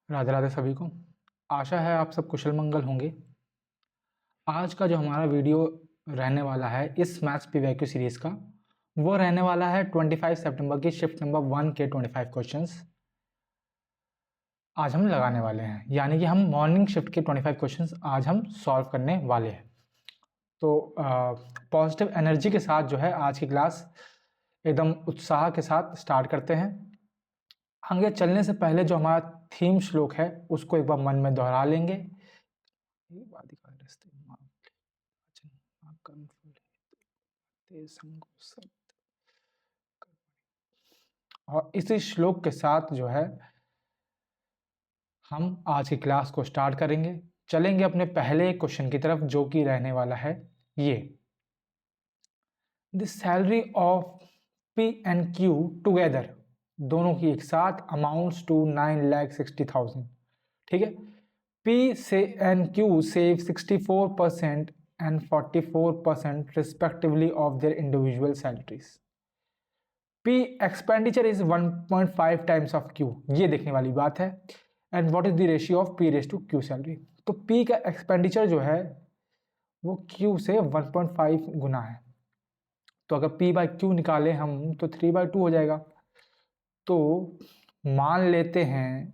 राधे राधे सभी को। आशा है आप सब कुशल मंगल होंगे। आज का जो हमारा वीडियो रहने वाला है इस मैथ्स पीवाईक्यू सीरीज का, वो रहने वाला है 25 सितंबर की शिफ्ट नंबर 1 के 25 क्वेश्चंस आज हम लगाने वाले हैं। यानी कि हम मॉर्निंग शिफ्ट के 25 क्वेश्चंस आज हम सॉल्व करने वाले हैं। तो पॉजिटिव एनर्जी के साथ जो है आज की क्लास एकदम उत्साह के साथ स्टार्ट करते हैं। आगे चलने से पहले जो हमारा थीम श्लोक है उसको एक बार मन में दोहरा लेंगे। और इसी श्लोक के साथ जो है हम आज की क्लास को स्टार्ट करेंगे। चलेंगे अपने पहले क्वेश्चन की तरफ, जो कि रहने वाला है ये। The salary of P and Q together, दोनों की एक साथ, अमाउंट्स टू 9,60,000। ठीक है। पी से and Q save 64% and 44% respectively of their individual salaries. P expenditure is 1.5 times of Q, ये देखने वाली बात है। And what is the ratio of P raised to Q salary? तो P का एक्सपेंडिचर जो है वो Q से 1.5 गुना है। तो अगर P बाई Q निकालें हम तो 3/2 हो जाएगा। तो मान लेते हैं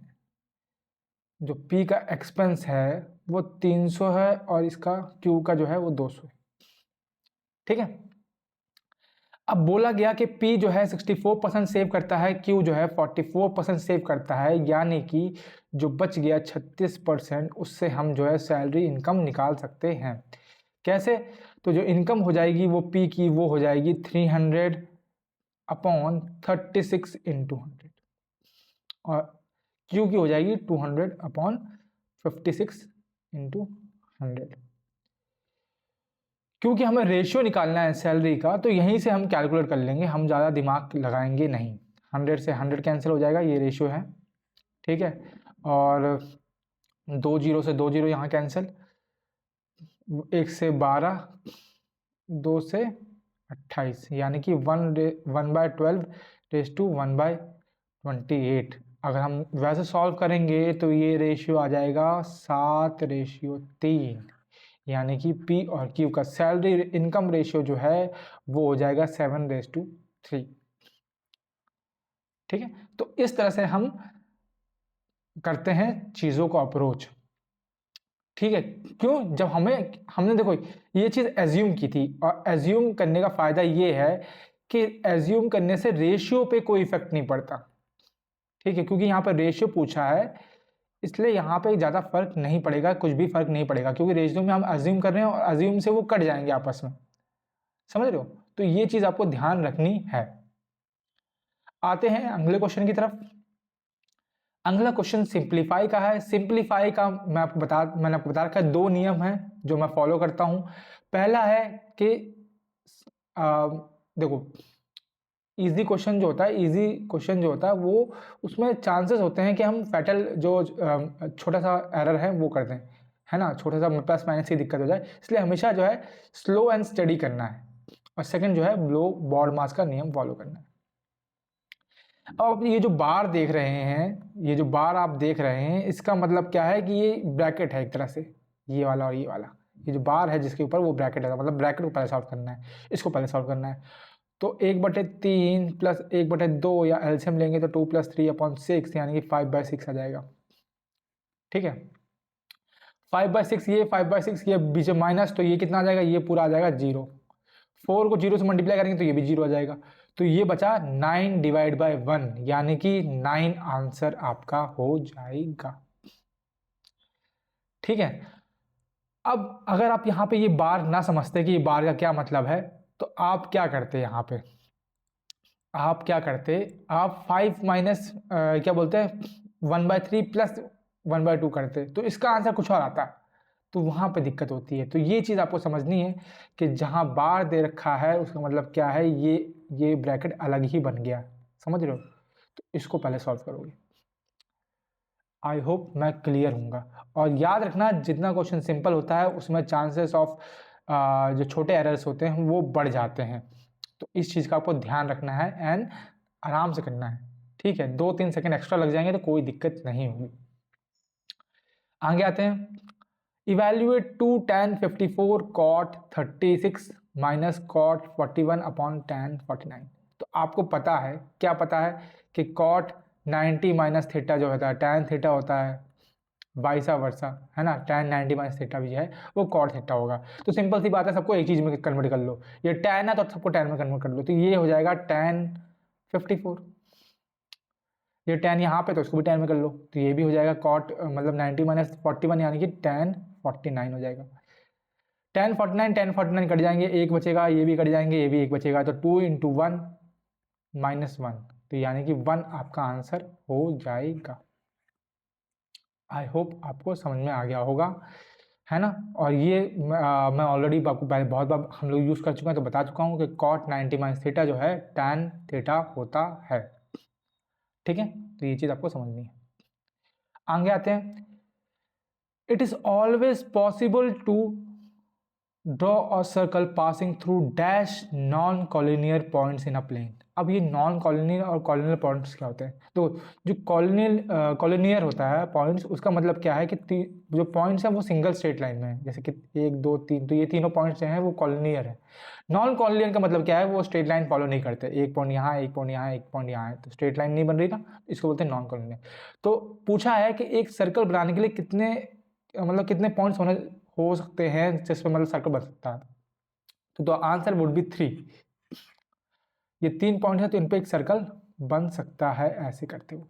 जो P का एक्सपेंस है वो 300 है और इसका Q का जो है वो 200 है। ठीक है। अब बोला गया कि P जो है 64% सेव करता है, Q जो है 44% सेव करता है, यानी कि जो बच गया 36% उससे हम जो है सैलरी इनकम निकाल सकते हैं। कैसे? तो जो इनकम हो जाएगी वो P की वो हो जाएगी 300/36 इंटू 100 और Q की हो जाएगी 200/56 इंटू 100। क्योंकि हमें रेशियो निकालना है सैलरी का, तो यहीं से हम कैलकुलेट कर लेंगे, हम ज़्यादा दिमाग लगाएंगे नहीं। 100 से 100 कैंसिल हो जाएगा, ये रेशियो है। ठीक है। और 2 जीरो से 2 जीरो यहाँ कैंसिल, 1 से 12, 2 से 28, यानी कि 1/12 रेस टू 1/28। अगर हम वैसे सॉल्व करेंगे तो ये रेशियो आ जाएगा 7:3, यानी कि P और Q का सैलरी इनकम रेशियो जो है वो हो जाएगा 7:3। ठीक है। तो इस तरह से हम करते हैं चीज़ों को अप्रोच। ठीक है। क्यों? जब हमने देखो ये चीज़ एज्यूम की थी, और एज्यूम करने का फ़ायदा ये है कि एज्यूम करने से रेशियो पे कोई इफेक्ट नहीं पड़ता। ठीक है। क्योंकि यहाँ पर रेशियो पूछा है, इसलिए यहाँ पे ज़्यादा फर्क नहीं पड़ेगा, कुछ भी फर्क नहीं पड़ेगा, क्योंकि रेशियो में हम अज्यूम कर रहे हैं और अज्यूम से वो कट जाएंगे आपस में। समझ रहे हो? तो ये चीज़ आपको ध्यान रखनी है। आते हैं अगले क्वेश्चन की तरफ। अगला क्वेश्चन सिंप्लीफाई का है। सिंप्लीफाई का मैंने आपको बता रखा है, 2 नियम हैं जो मैं फॉलो करता हूँ। पहला है कि देखो, इजी क्वेश्चन जो होता है वो उसमें चांसेस होते हैं कि हम फैटल जो छोटा सा एरर है वो कर दें, है ना, छोटा सा प्लस माइनस की दिक्कत हो जाए, इसलिए हमेशा जो है स्लो एंड स्टडी करना है। और सेकंड जो है लो बॉड मास का नियम फॉलो करना है। अब ये जो बार देख रहे हैं, ये जो बार आप देख रहे हैं, इसका मतलब क्या है कि ये ब्रैकेट है एक तरह से, ये वाला और ये वाला। ये जो बार है जिसके ऊपर वो ब्रैकेट है, मतलब ब्रैकेट को पहले सॉल्व करना है, इसको पहले सॉल्व करना है। तो 1/3 प्लस 1/2 या एलसीएम लेंगे तो 2 + 3/6, यानी कि 5/6 आ जाएगा। ठीक है। 5/6 ये, 5/6 ये, बीच में माइनस, तो ये कितना आ जाएगा? ये पूरा आ जाएगा 0। 4 को 0 से मल्टीप्लाई करेंगे तो ये भी 0 आ जाएगा। तो ये बचा 9/1, यानी कि 9 आंसर आपका हो जाएगा। ठीक है। अब अगर आप यहाँ पे ये बार ना समझते कि ये बार का क्या मतलब है, तो आप क्या करते यहाँ पे? आप क्या करते? आप 5 माइनस क्या बोलते हैं 1/3 प्लस 1/2 करते, तो इसका आंसर कुछ और आता। तो वहाँ पे दिक्कत होती है। तो ये चीज़ आपको समझनी है कि जहाँ बार दे रखा है उसका मतलब क्या है, ये ब्रैकेट अलग ही बन गया। समझ रहे हो? तो इसको पहले सॉल्व करोगे। आई होप मैं क्लियर हूँगा। और याद रखना, जितना क्वेश्चन सिंपल होता है उसमें चांसेस ऑफ जो छोटे एरर्स होते हैं वो बढ़ जाते हैं। तो इस चीज़ का आपको ध्यान रखना है एंड आराम से करना है। ठीक है। 2-3 सेकंड एक्स्ट्रा लग जाएंगे तो कोई दिक्कत नहीं होगी। आगे आते हैं, evaluate 2 tan 54 cot 36 minus cot 41 upon tan 49। तो आपको पता है, क्या पता है कि cot 90 माइनस थीटा जो होता है tan थीटा होता है, वाइसा वर्सा, है ना, tan 90 माइनस थीटा भी है वो cot थीटा होगा। तो सिंपल सी बात है, सबको एक चीज में कन्वर्ट कर लो, ये tan है तो सबको tan में कन्वर्ट कर लो, तो ये हो जाएगा tan 54, ये tan यहाँ पे तो इसको भी tan में कर लो, तो ये भी हो जाएगा cot मतलब 90 माइनस 41 यानी कि tan 49 हो जाएगा। tan 49 कट जाएंगे, एक बचेगा, ये भी कट जाएंगे, ये भी एक बचेगा, तो 2 इंटू 1 माइनस 1, तो यानी कि 1 आपका आंसर हो जाएगा। आई होप आपको समझ में आ गया होगा, है ना। और ये मैं ऑलरेडी आपको पहले बहुत बार हम लोग यूज़ कर चुके हैं, तो बता चुका हूँ कि cot 90 माइनस थीटा जो है tan थीटा होता है। ठीक है, तो ये चीज़ आपको समझनी है। आगे आते हैं, it is always possible to draw a circle passing through dash non collinear points in a plane. अब ये नॉन कॉलिनियर और कॉलिनियर पॉइंट्स क्या होते हैं? तो जो कॉलिनियर होता है पॉइंट्स, उसका मतलब क्या है कि जो पॉइंट्स हैं वो सिंगल स्ट्रेट लाइन में है, जैसे कि 1 2 3, तो ये तीनों पॉइंट्स जो हैं वो कॉलिनियर है। नॉन कॉलिनियर का मतलब क्या है? वो स्ट्रेट लाइन फॉलो नहीं करते, एक पॉइंट यहाँ, एक पॉइंट यहाँ, एक पॉइंट यहाँ है, तो स्ट्रेट लाइन नहीं बन रही ना, इसको बोलते हैं नॉन कॉलिनियर। तो पूछा है कि एक सर्कल बनाने के लिए कितने मतलब कितने पॉइंट्स हो सकते हैं जिसमें मतलब सर्कल बन सकता है? तो आंसर वुड बी 3। ये 3 पॉइंट है तो इन पे एक सर्कल बन सकता है ऐसे करते हुए।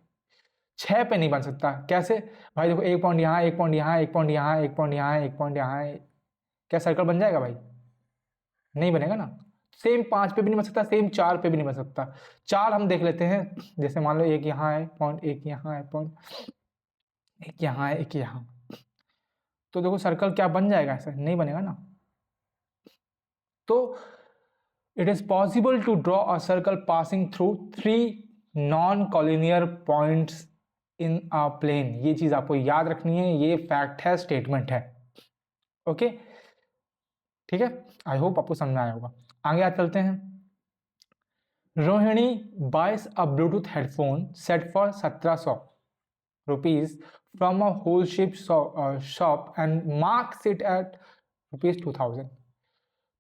6 पे नहीं बन सकता। कैसे भाई? देखो, एक पॉइंट यहाँ, एक पॉइंट यहाँ, एक पॉइंट यहाँ, एक पॉइंट यहाँ, एक पॉइंट यहाँ है, क्या सर्कल बन जाएगा भाई? नहीं बनेगा ना। सेम 5 पे भी नहीं बन सकता, सेम 4 पे भी नहीं बन सकता। 4 हम देख लेते हैं, जैसे मान लो एक यहाँ है पॉइंट, एक यहाँ है पॉइंट, एक यहाँ है, एक यहाँ, तो देखो सर्कल क्या बन जाएगा? ऐसा नहीं बनेगा ना। तो it is possible to draw a circle passing through 3 non-collinear points in a plane। ये चीज आपको याद रखनी है, ये फैक्ट है, स्टेटमेंट है। ओके, ठीक है, आई होप आपको समझ में आया होगा। आगे आज चलते हैं। Rohini buys a bluetooth headphone set for 1700 rupees from a whole ship shop and marks it at rupees 2000।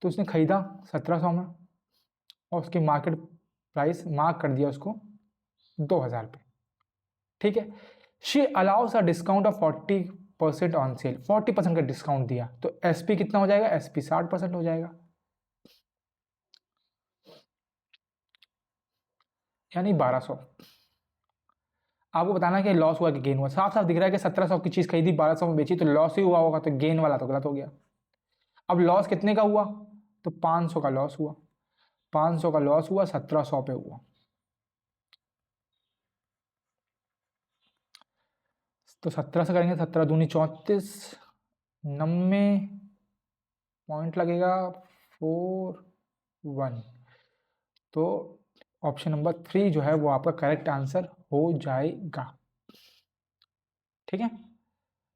तो उसने खरीदा 1700 में और उसकी मार्केट प्राइस मार्क कर दिया उसको 2000 पे। ठीक है, she allow us a discount of 40% on sale, 40% का डिस्काउंट दिया, तो एसपी कितना हो जाएगा? एसपी 60% हो जाएगा, यानी 1200। आपको बताना कि लॉस हुआ कि गेन हुआ। साफ साफ दिख रहा है कि 1700 की चीज खरीदी, 1200 में बेची, तो लॉस ही हुआ होगा, तो गेन वाला तो गलत हो गया। अब लॉस कितने का हुआ? तो 500 का लॉस हुआ, 500 का लॉस हुआ, 1700 पे हुआ। तो 17 से करेंगे, 17 दूनी 34, 90 पॉइंट लगेगा 41। तो ऑप्शन नंबर 3 जो है वो आपका करेक्ट आंसर हो जाएगा। ठीक है,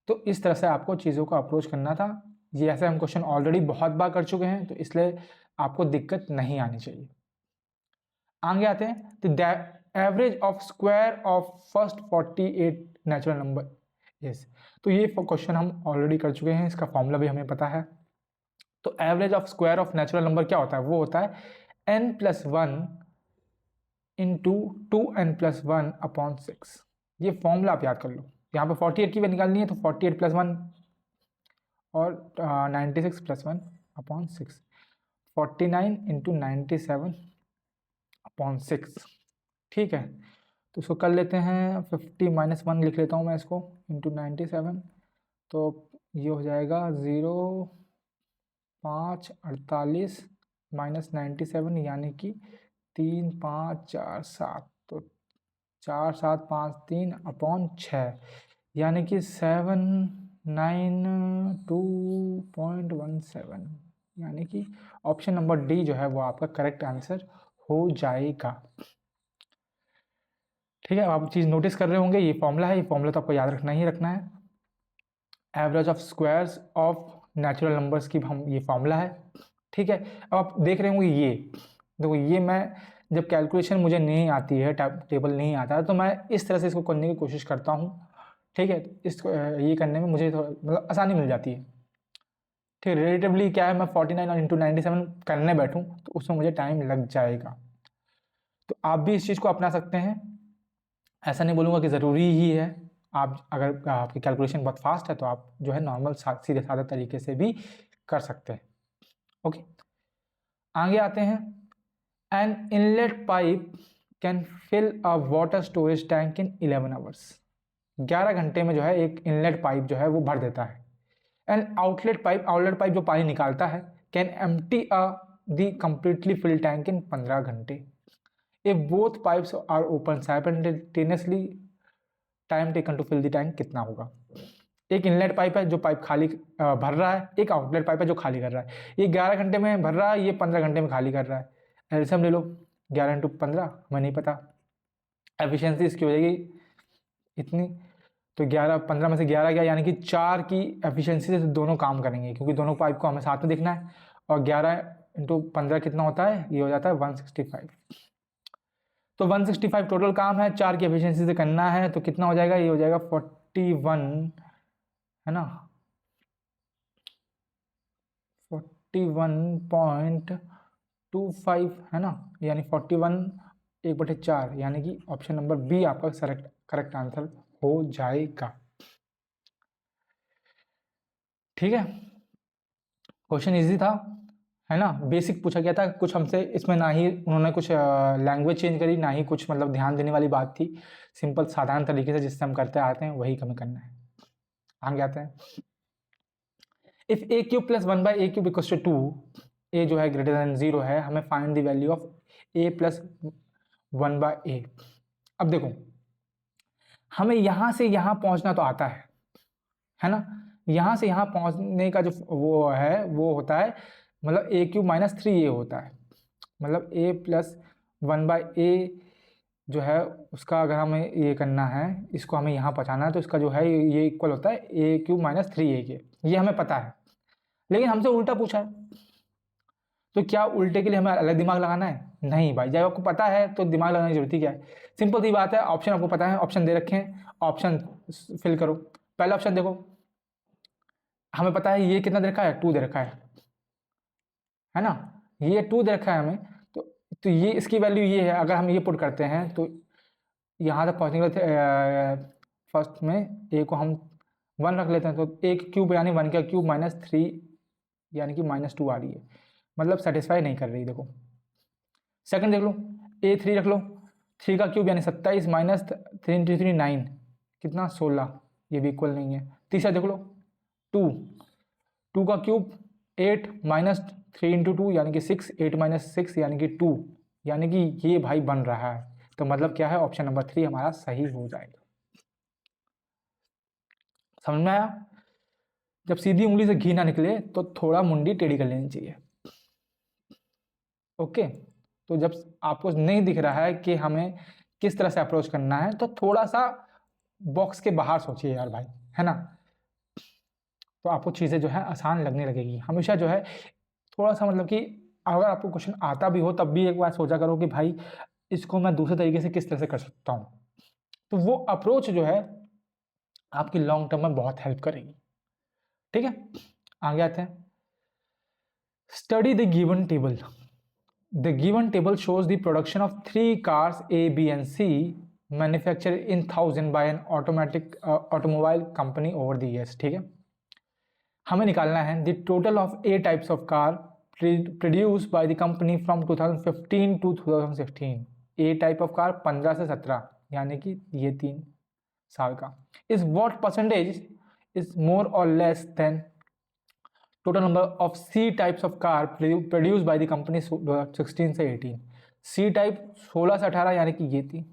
तो इस तरह से आपको चीज़ों को अप्रोच करना था। ये ऐसे हम क्वेश्चन ऑलरेडी बहुत बार कर चुके हैं, तो इसलिए आपको दिक्कत नहीं आनी चाहिए। आगे आते हैं, the average of square of first 48 natural number is. तो ये क्वेश्चन हम ऑलरेडी कर चुके हैं, इसका फॉर्मूला भी हमें पता है। तो average of square of natural number क्या होता है? वो होता है n+1 इंटू 2n+1 अपॉन 6। ये फॉर्मूला आप याद कर लो। यहाँ पे 48 की भी निकालनी है, तो 48+1 और 96 + 1 अपॉन 6, 49 इंटू 97 अपॉन 6। ठीक है, तो इसको कर लेते हैं, 50 - 1 लिख लेता हूँ मैं इसको, इंटू 97, तो ये हो जाएगा 0 5 48 - 97, यानी कि 3 5 4 7, तो 4 7 5 3 अपॉन 6, यानी कि 792.17, यानी कि ऑप्शन नंबर डी जो है वो आपका करेक्ट आंसर हो जाएगा। ठीक है, आप चीज़ नोटिस कर रहे होंगे, ये फॉर्मूला है, ये फॉर्मूला तो आपको याद रखना ही रखना है। Average of squares of natural numbers की हम ये फॉर्मूला है। ठीक है, अब आप देख रहे होंगे, ये देखो, ये मैं जब कैलकुलेशन मुझे नहीं आती है, टेबल नहीं आता है, तो मैं इस तरह से इसको करने की कोशिश करता हूँ। ठीक है, इसको ये करने में मुझे थोड़ा मतलब आसानी मिल जाती है। ठीक है, रिलेटिवली क्या है, मैं 49 और इंटू 97 करने बैठूँ तो उसमें मुझे टाइम लग जाएगा। तो आप भी इस चीज़ को अपना सकते हैं, ऐसा नहीं बोलूँगा कि ज़रूरी ही है। आप अगर आपकी कैलकुलेशन बहुत फास्ट है तो आप जो है नॉर्मल सीधे साधे तरीके से भी कर सकते हैं। ओके, आगे आते हैं। An inlet pipe can fill a water storage tank in 11 hours. 11 घंटे में जो है एक इनलेट पाइप जो है वो भर देता है। एन आउटलेट पाइप जो पानी निकालता है can empty the completely fill tank in 15 घंटे। If both pipes are open simultaneously, time taken to fill the tank कितना होगा। एक इनलेट पाइप है जो पाइप खाली भर रहा है, एक आउटलेट पाइप है जो खाली कर रहा है। ये 11 घंटे में भर रहा है, ये 15 घंटे में खाली कर रहा है। एलसीएम ले लो, 11 इंटू 15, हमें नहीं पता एफिशिएंसी इसकी हो जाएगी इतनी, तो 11 15 में से 11 गया, यानी कि 4 की एफिशिएंसी से दोनों काम करेंगे, क्योंकि दोनों पाइप को हमें साथ में देखना है। और 11 इंटू 15 कितना होता है, ये हो जाता है 165। तो 165 टोटल काम है, 4 की एफिशिएंसी से करना है, तो कितना हो जाएगा, ये हो जाएगा 41, है ना, 41.25 है ना, यानी 41/4, यानी कि ऑप्शन नंबर बी आपका करेक्ट आंसर हो जाएगा। ठीक है, क्वेश्चन इजी था, है ना, बेसिक पूछा गया था कुछ हमसे, इसमें ना ही उन्होंने कुछ लैंग्वेज चेंज करी, ना ही कुछ मतलब ध्यान देने वाली बात थी। सिंपल साधारण तरीके से जिससे हम करते आते हैं वही हमें करना है। आगे आते हैं। If a cube plus 1/a³ equals to 2, a जो है ग्रेटर देन 0 है, हमें find the value of a plus 1/a। अब देखो, हमें यहाँ से यहाँ पहुँचना तो आता है ना, यहाँ से यहाँ पहुँचने का जो वो है वो होता है मतलब a³ माइनस 3a होता है, मतलब a प्लस 1/a जो है उसका अगर हमें ये करना है, इसको हमें यहाँ पहुँचाना है, तो इसका जो है ये इक्वल होता है a³ माइनस 3a के, ये हमें पता है। लेकिन हमसे उल्टा पूछा है, तो क्या उल्टे के लिए हमें अलग दिमाग लगाना है? नहीं भाई, जब आपको पता है तो दिमाग लगाने की जरूरत ही क्या है। सिंपल सी बात है, ऑप्शन आपको पता है, ऑप्शन दे रखे हैं, ऑप्शन फिल करो। पहला ऑप्शन देखो, हमें पता है ये कितना दे रखा है, 2 दे रखा है ना, ये 2 दे रखा है हमें, तो ये इसकी वैल्यू ये है। अगर हम ये पुट करते हैं तो यहाँ तक पहुँचने के लिए फर्स्ट में ए को हम 1 रख लेते हैं, तो a क्यूब यानी 1 का क्यूब माइनस 3 यानी कि -2 आ रही है, मतलब सेटिस्फाई नहीं कर रही। देखो सेकंड देख लो, a3 रख लो, 3 का क्यूब यानी 27 माइनस 3 इंटू 3 9, कितना 16, ये भी इक्वल नहीं है। तीसरा देख लो 2 का क्यूब 8 माइनस 3 इंटू 2 यानी कि 6, 8 माइनस 6 यानी कि 2, यानी कि ये भाई बन रहा है। तो मतलब क्या है, ऑप्शन नंबर 3 हमारा सही हो जाएगा। समझ में आया? जब सीधी उंगली से घी ना निकले तो थोड़ा मुंडी टेढ़ी कर लेनी चाहिए। ओके, तो जब आपको नहीं दिख रहा है कि हमें किस तरह से अप्रोच करना है, तो थोड़ा सा बॉक्स के बाहर सोचिए यार भाई, है ना, तो आपको चीज़ें जो है आसान लगने लगेगी। हमेशा जो है थोड़ा सा मतलब कि अगर आपको क्वेश्चन आता भी हो तब भी एक बार सोचा करो कि भाई इसको मैं दूसरे तरीके से किस तरह से कर सकता हूँ, तो वो अप्रोच जो है आपकी लॉन्ग टर्म में बहुत हेल्प करेगी। ठीक है, आगे आते हैं। Study the given table. The given table shows the production of 3 cars A, B and C manufactured in 1000 by an automobile company over the years। ठीक है, हमें निकालना है the total of A types of car produced by the company from 2015 to 2016। A type of car 15 से 17, यानी कि ये 3 साल का। is what percentage is more or less than total number of C types of car produced by the company 16 से 18। C type 16 से 18 यानी कि ये 3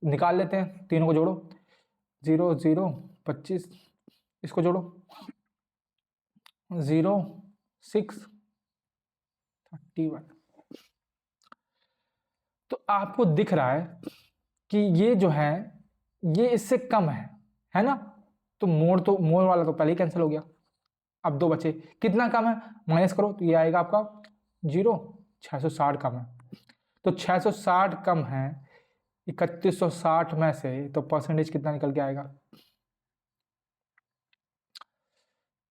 निकाल लेते हैं, तीनों को जोड़ो, 0 0 25, इसको जोड़ो 0 6 31। तो आपको दिख रहा है कि ये जो है ये इससे कम है ना, तो मोर वाला तो पहले ही कैंसिल हो गया। अब 2 बचे, कितना कम है माइनस करो तो ये आएगा आपका 0, 660 कम है, तो 660 कम है 3160 में से, तो परसेंटेज कितना निकल के आएगा,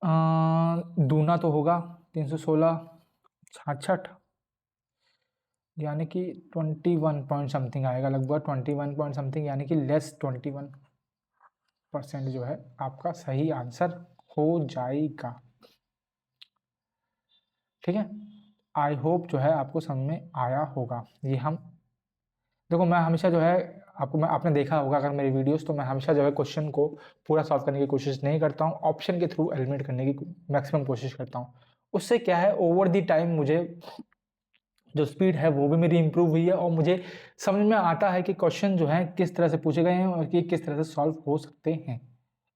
दूना तो होगा 316 66, यानी कि 21 पॉइंट समथिंग आएगा, लगभग 21 पॉइंट समथिंग, यानी कि लेस 21% जो है आपका सही आंसर हो जाएगा। ठीक है, आई होप जो है आपको समझ में आया होगा। ये हम देखो, मैं हमेशा जो है आपने देखा होगा अगर मेरी वीडियोस, तो मैं हमेशा जो है क्वेश्चन को पूरा सॉल्व करने की कोशिश नहीं करता हूँ, ऑप्शन के थ्रू एलिमिनेट करने की मैक्सिमम कोशिश करता हूँ। उससे क्या है, ओवर दी टाइम मुझे जो स्पीड है वो भी मेरी इंप्रूव हुई है, और मुझे समझ में आता है कि क्वेश्चन जो है किस तरह से पूछे गए हैं और कि किस तरह से सॉल्व हो सकते हैं।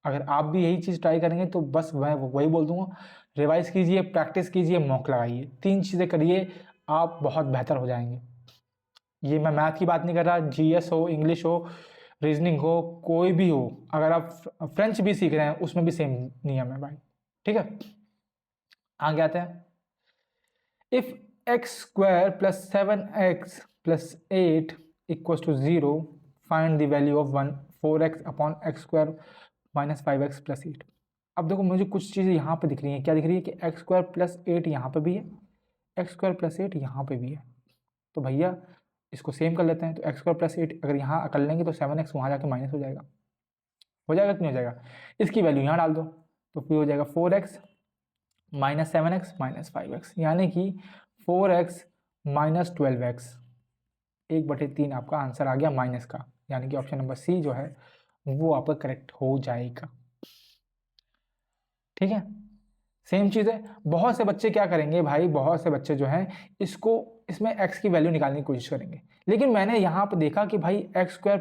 अगर आप भी यही चीज़ ट्राई करेंगे तो बस मैं वही बोल दूंगा, रिवाइज कीजिए, प्रैक्टिस कीजिए, मॉक लगाइए, 3 चीज़ें करिए, आप बहुत बेहतर हो जाएंगे। ये मैं मैथ की बात नहीं कर रहा, जीएस हो, इंग्लिश हो, रीजनिंग हो, कोई भी हो, अगर आप फ्रेंच भी सीख रहे हैं उसमें भी सेम नियम है भाई। ठीक है, आगे आते हैं। If x square plus 7x plus 8 equals to 0, find the value of 1 4x upon x square minus 5x plus 8। अब देखो, मुझे कुछ चीज़ें यहाँ पे दिख रही हैं। क्या दिख रही है कि एक्स स्क्वायर प्लस 8 यहाँ पे भी है, एक्स स्क्वायर प्लस 8 यहाँ पे भी है। तो भैया इसको सेम कर लेते हैं। तो एक्स स्क्वायर प्लस 8 अगर यहाँ कर लेंगे तो 7x वहाँ जाके माइनस हो जाएगा कि नहीं हो जाएगा? इसकी वैल्यू यहाँ डाल दो तो फिर हो जाएगा 4x minus 7x minus 5x, यानी कि 4x माइनस 12x, 1/3 आपका आंसर आ गया माइनस का, यानी कि ऑप्शन नंबर सी जो है वो आपका करेक्ट हो जाएगा। ठीक है, सेम चीज़ है। बहुत से बच्चे क्या करेंगे भाई, बहुत से बच्चे जो हैं इसमें x की वैल्यू निकालने की कोशिश करेंगे, लेकिन मैंने यहाँ पे देखा कि भाई एक्स स्क्वायर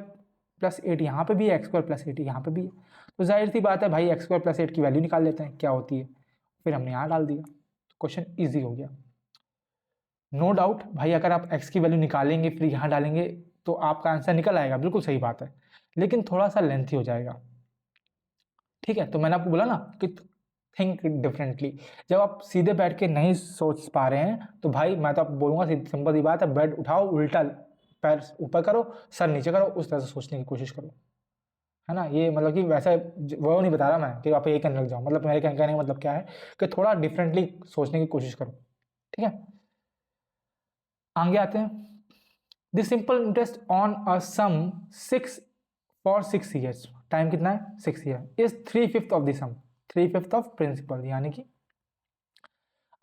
प्लस 8 यहाँ पे भी है, एक्स स्क्वायर प्लस 8 यहाँ पे भी है, तो जाहिर सी बात है भाई एक्स स्क्वायर प्लस 8 की वैल्यू निकाल लेते हैं क्या होती है, फिर हमने यहाँ डाल दिया, तो क्वेश्चन ईजी हो गया। नो डाउट भाई, अगर आप x की वैल्यू निकालेंगे फिर यहाँ डालेंगे तो आपका आंसर निकल आएगा, बिल्कुल सही बात है, लेकिन थोड़ा सा लेंथी हो जाएगा। ठीक है, तो मैंने आपको बोला ना कि थिंक डिफरेंटली। जब आप सीधे बैठ के नहीं सोच पा रहे हैं तो भाई मैं तो आपको बोलूँगा, सिंपल सी बात है, बेड उठाओ, उल्टा पैर ऊपर करो, सर नीचे करो, उस तरह से सोचने की कोशिश करो, है ना। ये मतलब कि वैसे वो नहीं बता रहा मैं कि आप ये करने लग जाओ, मतलब मेरे कहने का मतलब क्या है कि थोड़ा डिफरेंटली सोचने की कोशिश करो। ठीक है, आगे आते हैं। The simple interest on a sum 6 for 6 years, time कितना है 6 year, is 3/5 of the sum, 3/5 of principal, यानी कि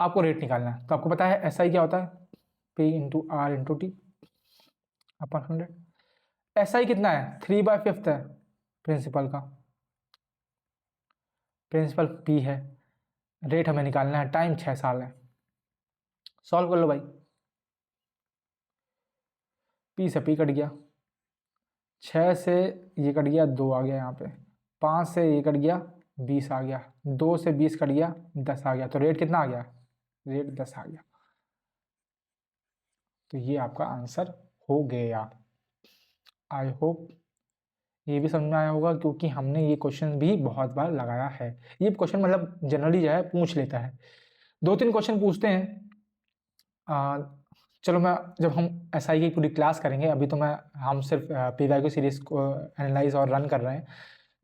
आपको रेट निकालना है। तो आपको पता है एसआई क्या होता है, P into R into T upon 100। SI कितना है, 3/5 है प्रिंसिपल का, प्रिंसिपल पी है, रेट हमें निकालना है, टाइम 6 साल है। सॉल्व कर लो भाई, पी से पी कट गया, 6 से ये कट गया, 2 आ गया यहाँ पे, 5 से ये कट गया, 20 आ गया, 2 से 20 कट गया, 10 आ गया, तो रेट कितना आ गया, रेट 10 आ गया। तो ये आपका आंसर हो गया। आई होप ये भी समझ में आया होगा, क्योंकि हमने ये क्वेश्चन भी बहुत बार लगाया है। ये क्वेश्चन मतलब जनरली जो है पूछ लेता है, 2-3 क्वेश्चन पूछते हैं। चलो, मैं जब हम एसआई की पूरी क्लास करेंगे, अभी तो हम सिर्फ पीवाईक्यू सीरीज को एनालाइज और रन कर रहे हैं।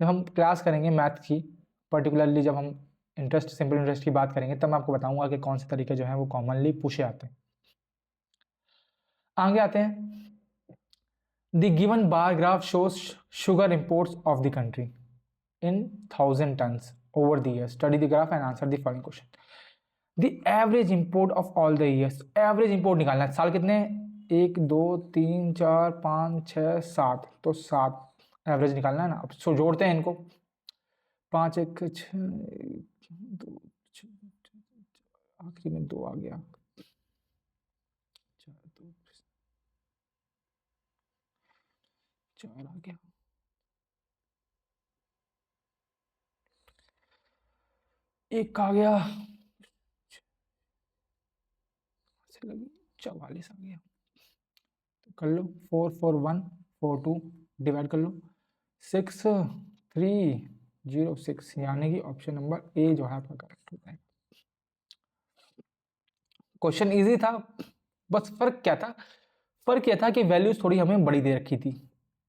जब हम क्लास करेंगे मैथ की, पर्टिकुलरली जब हम सिंपल इंटरेस्ट की बात करेंगे, तब मैं आपको बताऊंगा कि कौन से तरीके जो हैं वो कॉमनली पूछे आते हैं। आगे आते हैं। The given bar graph shows sugar imports of the country in 1000 tons over the years. Study the graph and answer the following question. The average import of all the years. Average import निकालना है, साल कितने, 1 2 3 4 5 6 7, तो 7 average निकालना है ना। अब सो जोड़ते हैं इनको, 5 1 6 2, आखिरी में 2 आ गया, 4 2 4 आ गया, एक आ गया, 44 आ गया। तो कर लो, 4 4 1 4 2 डिवाइड कर लो, 6 3 0 6, यानी कि ऑप्शन नंबर ए जो है आपका करेक्ट होता है। क्वेश्चन इजी था, बस फर्क क्या था, फर्क यह था कि वैल्यूज थोड़ी हमें बड़ी दे रखी थी,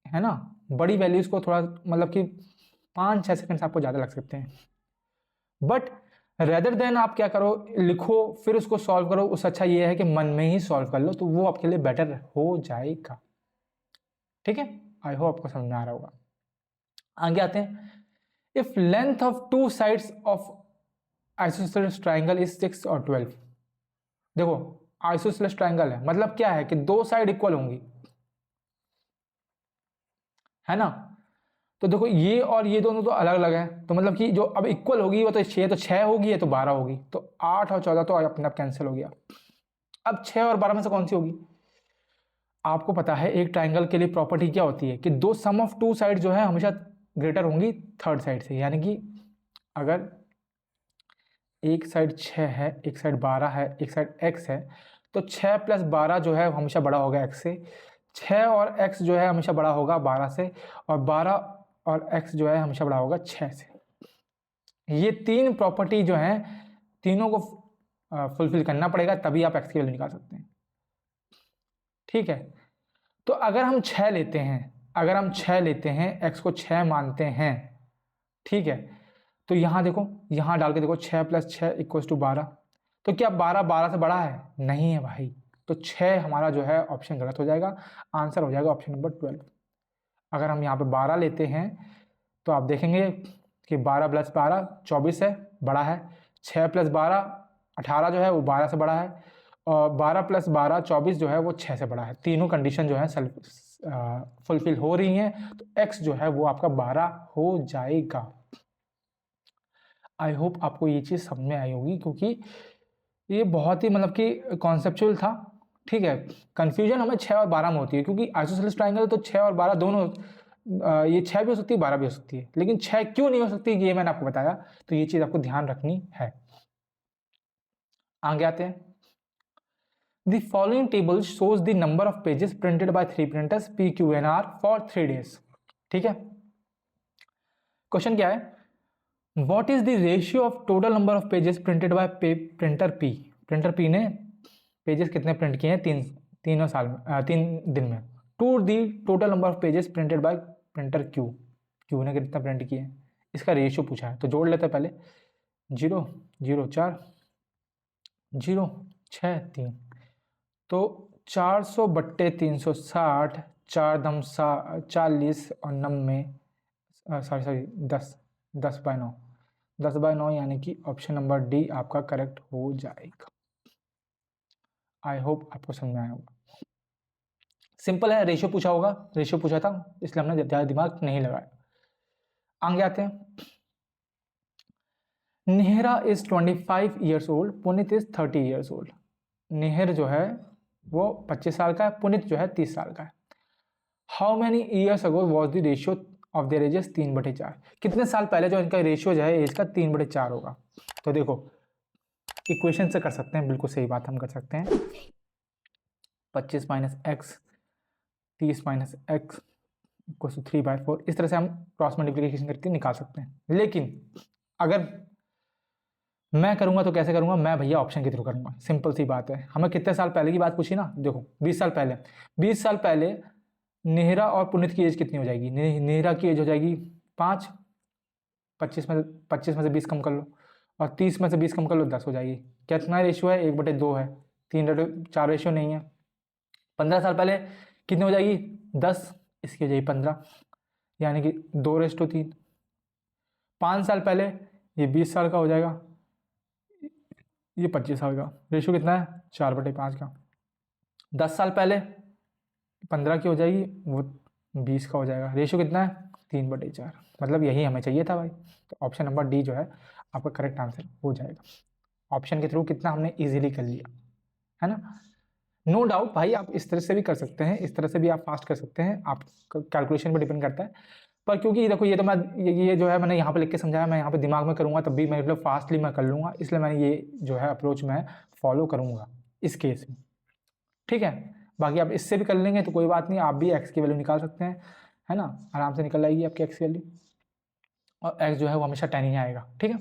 है ना। बड़ी वैल्यूज को थोड़ा मतलब कि 5-6 सेकंड्स आपको ज़्यादा लग सकते हैं, बट रेदर देन आप क्या करो, लिखो फिर उसको सॉल्व करो, उससे अच्छा ये है कि मन में ही सॉल्व कर लो, तो वो आपके लिए बेटर हो जाएगा। ठीक है, आई होप आपको समझ में आ रहा होगा। आगे आते हैं, if length of two sides of isosceles triangle is 6 और 12। देखो आइसोसेलेस ट्राइंगल है, मतलब क्या है कि दो साइड इक्वल होंगी, है ना। तो देखो ये और ये दोनों तो अलग अलग हैं, तो मतलब कि जो अब इक्वल होगी वो तो 6, तो 6 होगी, ये तो 12 होगी, तो 8 और 14 तो अपने आप कैंसिल हो गया। अब 6 और 12 में से कौन सी होगी? आपको पता है एक ट्राइंगल के लिए प्रॉपर्टी क्या होती है कि दो सम ऑफ टू साइड जो है हमेशा ग्रेटर होंगी थर्ड साइड से, यानी कि अगर एक साइड 6 है, एक साइड 12 है, एक साइड x है, तो 6 प्लस 12 जो है हमेशा बड़ा होगा x से, 6 और x जो है हमेशा बड़ा होगा 12 से, और 12 और x जो है हमेशा बड़ा होगा 6 से। ये तीन प्रॉपर्टी जो है तीनों को फुलफिल करना पड़ेगा, तभी आप x की वैल्यू निकाल सकते हैं। ठीक है, तो अगर हम 6 लेते हैं, अगर हम 6 लेते हैं, x को 6 मानते हैं, ठीक है, तो यहाँ देखो, यहाँ डाल के देखो 6 प्लस 6 इक्वल्स टू 12, तो क्या 12 12 से बड़ा है? नहीं है भाई, तो 6 हमारा जो है ऑप्शन गलत हो जाएगा, आंसर हो जाएगा ऑप्शन नंबर 12। अगर हम यहाँ पे 12 लेते हैं तो आप देखेंगे कि 12 प्लस 12 24 है, बड़ा है, 6 प्लस 12 18 जो है वो 12 से बड़ा है, और 12 प्लस 12 24 जो है वो 6 से बड़ा है। तीनों कंडीशन जो है फुलफिल हो रही हैं, तो x जो है वो आपका 12 हो जाएगा। आई होप आपको ये चीज़ समझ में आई होगी, क्योंकि ये बहुत ही मतलब कि कॉन्सेप्चुअल था। ठीक है, कन्फ्यूजन हमें 6 और 12 में होती है, क्योंकि आइसोसेलेस ट्राइंगल तो 6 और 12 दोनों, ये 6 भी हो सकती है 12 भी हो सकती है, लेकिन 6 क्यों नहीं हो सकती ये मैंने आपको बताया, तो ये चीज़ आपको ध्यान रखनी है। आगे आते हैं, the following table shows the number of pages printed bye 3 printers PQNR for 3 days। ठीक है, क्वेश्चन क्या है, What is the ratio of total number of pages printed by printer P? Printer P ने पेजेस कितने print किए हैं तीन दिन में, to the total number of pages printed by printer Q ने कितना प्रिंट किए हैं, इसका रेशियो पूछा है। तो जोड़ लेते हैं पहले, 0 0 4 0 6 3, तो 400/360, 4 दम 40 और 90, सॉरी 10/9, 10/9, यानी कि ऑप्शन नंबर डी आपका करेक्ट हो जाएगा। आई होप आपको समझ में आया होगा, सिंपल है, रेशियो पूछा होगा, रेशियो पूछा था इसलिए हमने ज़्यादा दिमाग नहीं लगाया। आगे आते हैं, Nehra is 25 years old, Punit is 30 years old. Nehra जो है वो 25 साल का है, पुनित जो है 30 साल का है। How many years ago was the ratio of their edges 3/4, कितने साल पहले जो इनका रेशियो जो है एज का 3/4 होगा। तो देखो इक्वेशन से कर सकते हैं, बिल्कुल सही बात हम कर सकते हैं, 25 minus x 30 minus x equal to 3/4, इस तरह से हम क्रॉस मल्टीप्लिकेशन करके निकाल सकते हैं। लेकिन अगर मैं करूंगा तो कैसे करूंगा, मैं भैया ऑप्शन के थ्रू करूंगा, सिंपल सी बात है। हमें कितने साल पहले की बात पूछी ना, देखो 20 साल पहले, 20 साल पहले नेहरा और पुनित की एज कितनी हो जाएगी, नेहरा की एज हो जाएगी 5, 25 में से 20 कम कर लो, और 30 में से 20 कम कर लो, 10 हो जाएगी। कितना रेशियो है, 1/2 है, 3/4 रेशियो नहीं है। 15 साल पहले कितनी हो जाएगी, 10, इसकी हो जाएगी 15, यानी कि 2/3। 5 साल पहले ये 20 साल का हो जाएगा, ये 25 साल का, रेशियो कितना है 4/5 का। 10 साल पहले 15 की हो जाएगी, वो 20 का हो जाएगा, रेशियो कितना है 3/4। मतलब यही हमें चाहिए था भाई, तो ऑप्शन नंबर डी जो है आपका करेक्ट आंसर हो जाएगा। ऑप्शन के थ्रू कितना हमने इजीली कर लिया, है ना। नो डाउट भाई, आप इस तरह से भी कर सकते हैं, इस तरह से भी आप फास्ट कर सकते हैं, आप कैलकुलेशन पर डिपेंड करता है। पर क्योंकि देखो ये तो मैं ये जो है मैंने यहाँ पे लिख के समझाया, मैं यहाँ पे दिमाग में करूँगा तब भी मैं मतलब फास्टली मैं कर लूँगा, इसलिए मैं ये जो है अप्रोच मैं फॉलो करूँगा इस केस में। ठीक है, बाकी आप इससे भी कर लेंगे तो कोई बात नहीं, आप भी एक्स की वैल्यू निकाल सकते हैं, है ना, आराम से निकल आएगी आपकी एक्स की वैल्यू, और एक्स जो है वो हमेशा 10 ही आएगा। ठीक है,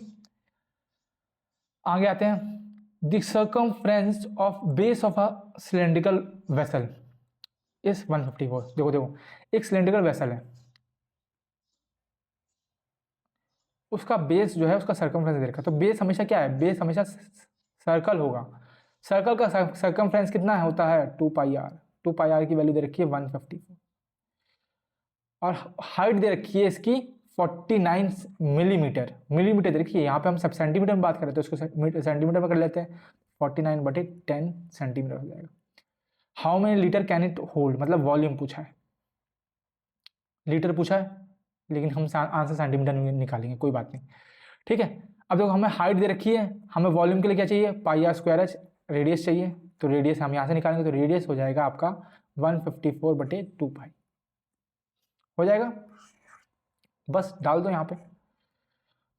आगे आते हैं, the circumference of base of a cylindrical vessel is 154। देखो एक सिलेंड्रिकल वेसल है, उसका बेस जो है उसका सर्कमफ्रेंस दे रखा है। तो बेस हमेशा क्या है, बेस हमेशा सर्कल होगा। सर्कल का सर्कमफ्रेंस कितना है होता है 2πr। 2πr की वैल्यू दे रखी है 154 और हाइट दे रखी है इसकी 49 मिलीमीटर। मिलीमीटर दे रखी है, यहाँ पे हम सब सेंटीमीटर में बात कर रहे थे, उसको सेंटीमीटर में कर लेते हैं। 49/10 सेंटीमीटर हो जाएगा। How many litre can it hold, मतलब वॉल्यूम पूछा है, लीटर पूछा है, लेकिन हम आंसर सेंटीमीटर में निकालेंगे, कोई बात नहीं। ठीक है, अब देखो हमें हाइट दे रखी है, हमें वॉल्यूम के लिए क्या चाहिए, πr²h, रेडियस चाहिए। तो रेडियस हम यहाँ से निकालेंगे, तो रेडियस हो जाएगा आपका 154/2π हो जाएगा। बस डाल दो यहाँ पे,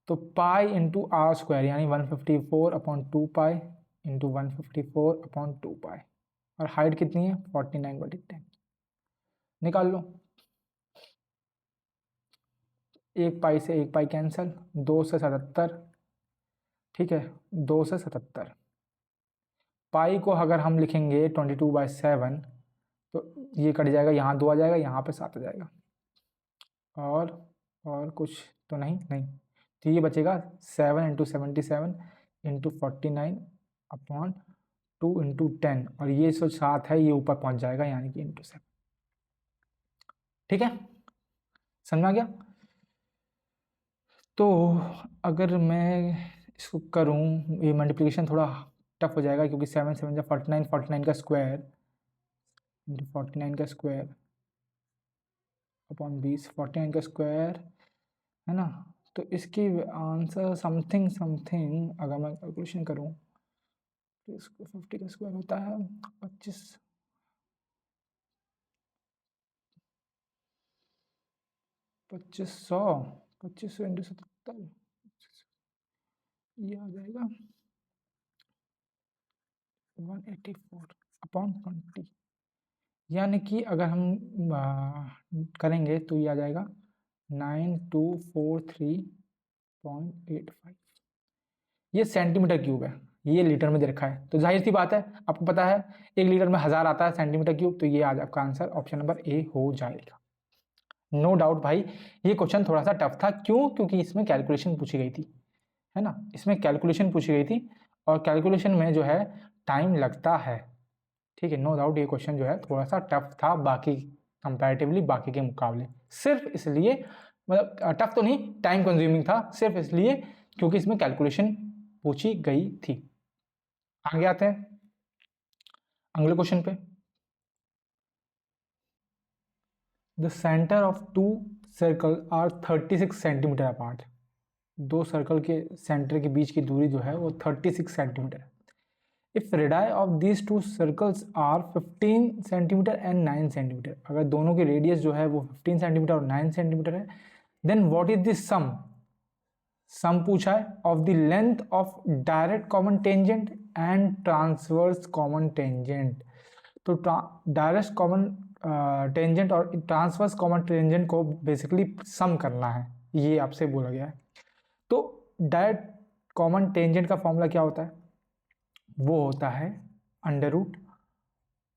तो पाई इंटू आर स्क्वायर यानी 154/2π इंटू 154/2π, और हाइट कितनी है 49/10, निकाल लो। 1π से 1π कैंसल, 2 से 77, ठीक है, 2 से 77। पाई को अगर हम लिखेंगे 22/7 तो ये कट जाएगा, यहाँ 2 आ जाएगा, यहाँ पे 7 आ जाएगा, और कुछ तो नहीं, तो ये बचेगा 7 × 77 × 49/2 × 10, और ये 7 है, ये ऊपर पहुंच जाएगा यानी कि × 7। ठीक है, समझ आ गया। तो अगर मैं इसको करूं, ये मल्टीप्लिकेशन थोड़ा टफ हो जाएगा, क्योंकि 7 7 जा 49, 49 का स्क्वायर × 49 का स्क्वायर अपॉन 20, 49 का स्क्वायर है ना। तो इसकी आंसर समथिंग अगर मैं कैलकुलेशन करूं तो इसको 50 का स्क्वायर होता है 25 2500 2500 × 77, ये आ जाएगा 184/20, यानी कि अगर हम करेंगे तो ये आ जाएगा 9243.85। ये सेंटीमीटर क्यूब है, ये लीटर में दे रखा है, तो जाहिर सी बात है आपको पता है 1 लीटर में 1000 आता है सेंटीमीटर क्यूब, तो ये आज आपका आंसर ऑप्शन नंबर ए हो जाएगा। नो डाउट भाई, ये क्वेश्चन थोड़ा सा टफ था, क्यों, क्योंकि इसमें कैलकुलेशन पूछी गई थी, है ना, इसमें कैलकुलेशन पूछी गई थी, और कैलकुलेशन में जो है टाइम लगता है। ठीक है, नो डाउट ये क्वेश्चन जो है थोड़ा सा टफ था बाकी कंपैरेटिवली, बाकी के मुकाबले, सिर्फ इसलिए, मतलब टफ तो नहीं, टाइम कंज्यूमिंग था, सिर्फ इसलिए क्योंकि इसमें कैलकुलेशन पूछी गई थी। आगे आते हैं अगले क्वेश्चन पे। The centre of 2 circle are 36 centimetre apart. 2 circle के सेंटर के बीच की दूरी जो है वो 36 सेंटीमीटर है। If radii of these 2 circles are 15 centimetre and 9 centimetre, अगर दोनों की रेडियस जो है वो 15 सेंटीमीटर और 9 सेंटीमीटर है, देन व्हाट इज द सम पूछा है of the length of direct common tangent and transverse common tangent. तो डायरेक्ट कॉमन टेंजेंट और ट्रांसवर्स कॉमन टेंजेंट को बेसिकली सम करना है, ये आपसे बोला गया है। तो डायरेक्ट कॉमन टेंजेंट का फॉर्मूला क्या होता है, वो होता है √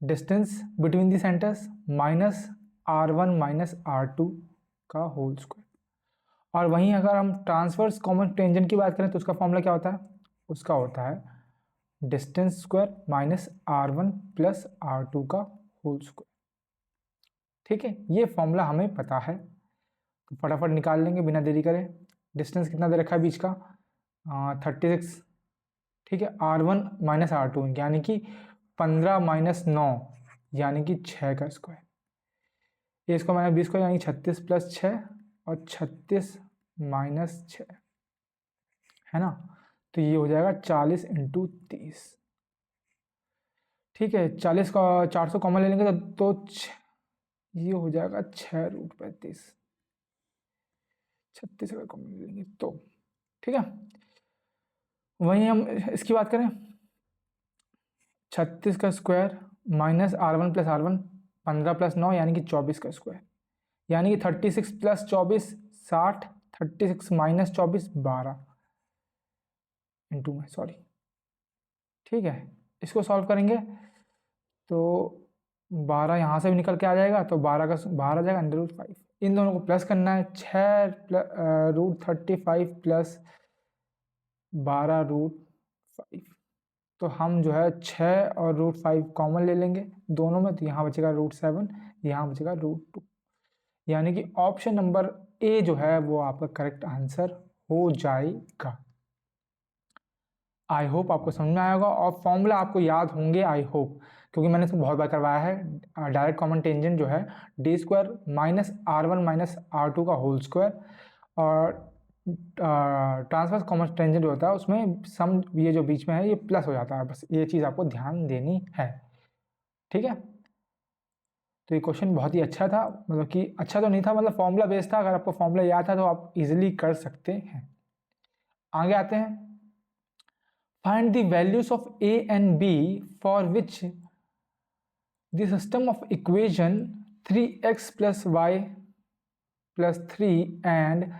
distance between the centres minus r1 minus r2 का होल स्क्वायर। और वहीं अगर हम ट्रांसवर्स कॉमन टेंजेंट की बात करें तो उसका फॉर्मूला क्या होता है, उसका होता है distance square minus r1 plus r2 का होल स्क्वायर। ठीक है, ये फॉर्मूला हमें पता है, तो फटाफट निकाल लेंगे बिना देरी करे। डिस्टेंस कितना दे रखा है बीच का 36, ठीक है, r1 माइनस r2 यानी कि 15 माइनस 9 यानी कि 6 का स्क्वायर, ये इसको माइनस 20 को यानी 36 प्लस 6 और 36 माइनस 6 है ना, तो ये हो जाएगा 40 × 30। ठीक है, 40 का 400 कॉमन ले लेंगे तो ये हो जाएगा 6√35, 36 अगर कॉमन ले लेंगे तो। ठीक है, वहीं हम इसकी बात करें 36 का square minus r1 plus r1 15 plus 9 यानी कि 24 का स्क्वायर, यानी कि 36 प्लस 24 60, 36 माइनस 24 12 इंटू में, सॉरी। ठीक है, इसको सॉल्व करेंगे तो 12 यहाँ से भी निकल के आ जाएगा, तो 12 का 12 आ जाएगा √5, इन दोनों को प्लस करना है, 6√35 प्लस 12√5। तो हम जो है 6 और √5 कॉमन ले लेंगे दोनों में, तो यहाँ बचेगा √7, यहाँ बचेगा √2। यानी कि ऑप्शन नंबर ए जो है वो आपका करेक्ट आंसर हो जाएगा। आई होप आपको समझ में आया होगा और फॉर्मूला आपको याद होंगे, आई होप, क्योंकि मैंने इसको बहुत बार करवाया है। डायरेक्ट कॉमन टेंजेंट जो है d² minus R1 minus R2 का होल स्क्वायर, और ट्रांसवर्स कॉमन टेंजेंट जो होता है उसमें सम ये जो बीच में है ये प्लस हो जाता है। बस ये चीज़ आपको ध्यान देनी है, ठीक है। तो ये क्वेश्चन बहुत ही अच्छा था, मतलब कि अच्छा तो नहीं था, मतलब फॉर्मूला बेस्ड था। अगर आपको फॉर्मूला याद था तो आप इजीली कर सकते हैं। आगे आते हैं। Find the values of a and b for which the system of equation 3x plus y plus 3 and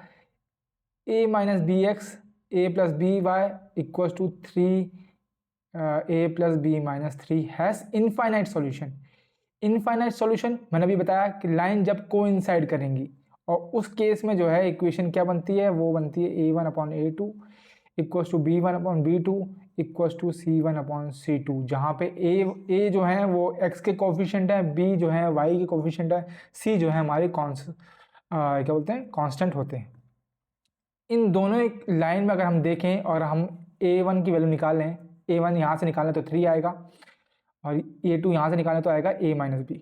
a minus bx a plus by equals to 3 a plus b minus 3 has infinite solution। Infinite solution मैंने अभी बताया कि line जब coincide करेंगी, और उस case में जो है इक्वेशन क्या बनती है, वो बनती है a1/a2 equals to b1/b2 equals to c1/c2, जहाँ पे a जो है वो x के कोफिशिएंट है, b जो है y के कोफिशिएंट है, c जो है हमारे क्या बोलते हैं कांस्टेंट होते हैं। इन दोनों एक लाइन में अगर हम देखें और हम a1 की वैल्यू निकाल लें, a1 यहाँ से निकालें तो 3 आएगा, और a2 यहाँ से निकालें तो आएगा a माइनस बी,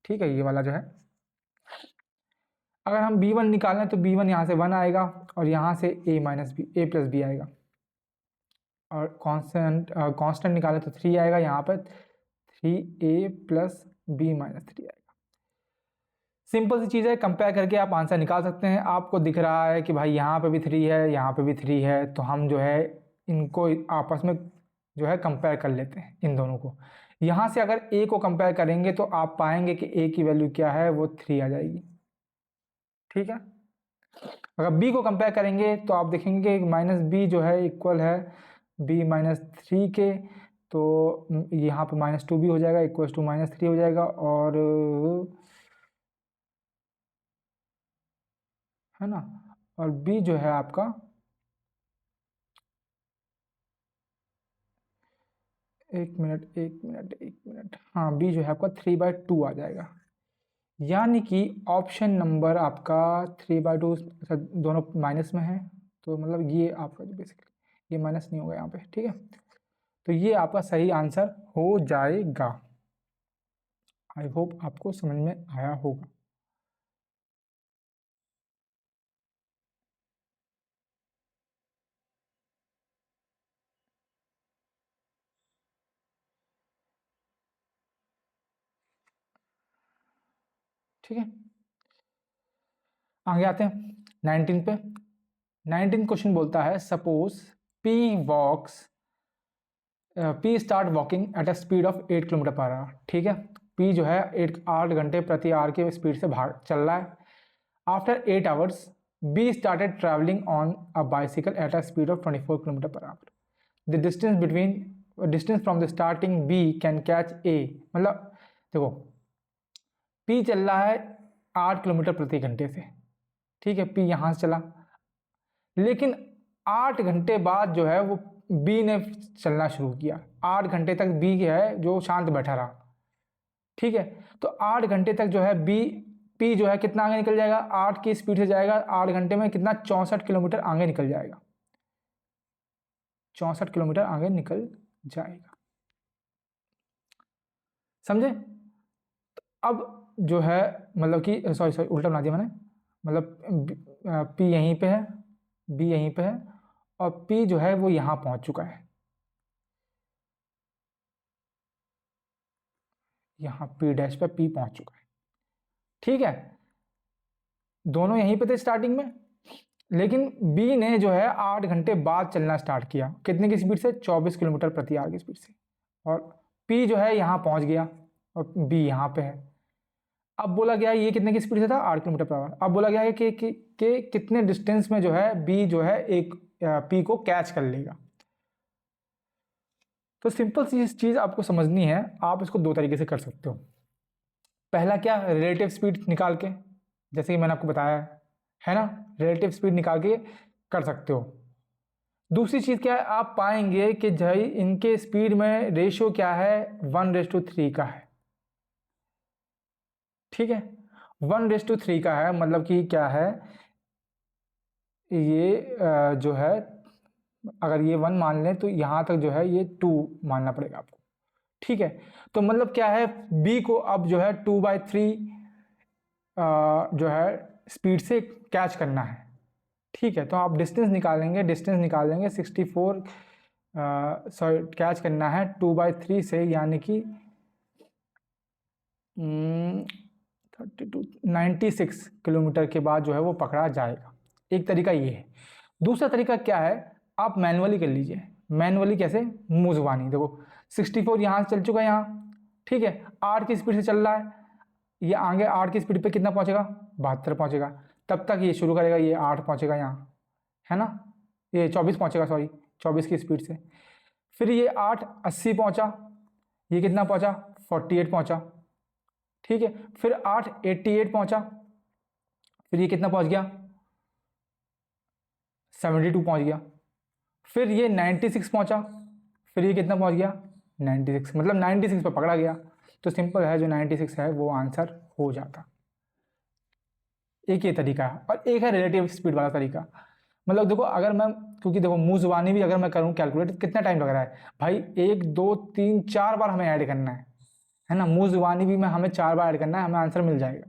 ठीक है, ये वाला जो है। अगर हम b1 निकालें तो b1 यहाँ से 1 आएगा, और यहाँ से a minus b a plus b आएगा, और कांस्टेंट निकालें तो 3 आएगा, यहाँ पर 3a प्लस बी माइनस 3 आएगा। सिंपल सी चीज़ है, कंपेयर करके आप आंसर निकाल सकते हैं। आपको दिख रहा है कि भाई यहाँ पे भी 3 है, यहाँ पे भी 3 है, तो हम जो है इनको आपस में जो है कंपेयर कर लेते हैं इन दोनों को। यहाँ से अगर a को कंपेयर करेंगे तो आप पाएंगे कि a की वैल्यू क्या है, वो 3 आ जाएगी, ठीक है। अगर b को कंपेयर करेंगे तो आप देखेंगे कि माइनस बी जो है इक्वल है b माइनस 3 के, तो यहाँ पर -2 भी हो जाएगा, इक्वल्स टू -3 हो जाएगा, और है ना, और b जो है आपका एक मिनट, हाँ b जो है आपका 3/2 आ जाएगा। यानी कि ऑप्शन नंबर आपका 3/2, दोनों माइनस में है, तो मतलब ये आपका जो बेसिकली ये माइनस नहीं होगा यहाँ पे, ठीक है। तो ये आपका सही आंसर हो जाएगा। आई होप आपको समझ में आया होगा। ठीक है, आगे आते हैं 19 पे। 19 क्वेश्चन बोलता है suppose P start walking at a speed of 8 kilometre per hour. ठीक है, P जो है 8 घंटे प्रति आवर के स्पीड से भाग चल रहा है। After 8 hours B started travelling on a bicycle at a speed of 24 kilometre per hour. The distance from the starting B can catch A। मतलब देखो P चल रहा है 8 किलोमीटर प्रति घंटे से, ठीक है, P यहाँ से चला, लेकिन 8 घंटे बाद जो है वो B ने चलना शुरू किया। 8 घंटे तक B है जो शांत बैठा रहा, ठीक है। तो 8 घंटे तक जो है P जो है कितना आगे निकल जाएगा, 8 की स्पीड से जाएगा 8 घंटे में कितना, 64 किलोमीटर आगे निकल जाएगा, 64 किलोमीटर आगे निकल जाएगा, समझे। अब जो है मतलब कि सॉरी उल्टा बना दिया मैंने, मतलब P यहीं पे है, B यहीं पे है, और P जो है वो यहाँ पहुँच चुका है, यहाँ P डैश पे P पहुँच चुका है, ठीक है। दोनों यहीं पे थे स्टार्टिंग में, लेकिन B ने जो है 8 घंटे बाद चलना स्टार्ट किया, कितने की स्पीड से, 24 किलोमीटर प्रति आवर की स्पीड से, और P जो है यहाँ पहुँच गया और B यहाँ पे है। अब बोला गया ये कितने की स्पीड से था, 8 किलोमीटर पर आवर। अब बोला गया है कि कितने डिस्टेंस में जो है B जो है एक P को कैच कर लेगा। तो सिंपल सी चीज़ आपको समझनी है, आप इसको दो तरीके से कर सकते हो। पहला क्या, रिलेटिव स्पीड निकाल के, जैसे कि मैंने आपको बताया है ना, रिलेटिव स्पीड निकाल के कर सकते हो। दूसरी चीज़ क्या है, आप पाएंगे कि भाई इनके स्पीड में रेशियो क्या है, 1:3 का है। ठीक है, 1:3 का है, मतलब कि क्या है, ये जो है, अगर ये 1 मान लें तो यहाँ तक जो है ये 2 मानना पड़ेगा आपको। ठीक है, तो मतलब क्या है, बी को अब जो है 2/3 जो है स्पीड से कैच करना है। ठीक है, तो आप डिस्टेंस निकालेंगे, 64 सॉरी कैच करना है 2/3 से, यानी कि 96 किलोमीटर के बाद जो है वो पकड़ा जाएगा। एक तरीका ये है। दूसरा तरीका क्या है, आप मैनुअली कर लीजिए। मैनुअली कैसे, मुंह जुबानी। देखो 64 यहाँ से चल चुका है यहाँ, ठीक है, 8 की स्पीड से चल रहा है, ये आगे 8 की स्पीड पे कितना पहुंचेगा, 72 पहुंचेगा। तब तक ये शुरू करेगा, ये 8 पहुंचेगा यहाँ, है ना, ये 24 पहुंचेगा, सॉरी 24 की स्पीड से। फिर ये 8 80 पहुंचा, ये कितना पहुंचा, 48 पहुंचा। ठीक है, फिर 8 88 पहुंचा, फिर ये कितना पहुंच गया, 72 पहुंच गया। फिर ये 96 पहुंचा, फिर ये कितना पहुंच गया, 96, मतलब 96 पे पकड़ा गया। तो सिंपल है, जो 96 है वो आंसर हो जाता। एक ये तरीका है, और एक है रिलेटिव स्पीड वाला तरीका। मतलब देखो, अगर मैं, क्योंकि देखो मुंह जुबानी भी अगर मैं करूं कैलकुलेट, कितना टाइम लग रहा है भाई, 1 2 3 4 बार हमें ऐड करना है ना, मुंह जुबानी भी में हमें 4 बार ऐड करना है, हमें आंसर मिल जाएगा।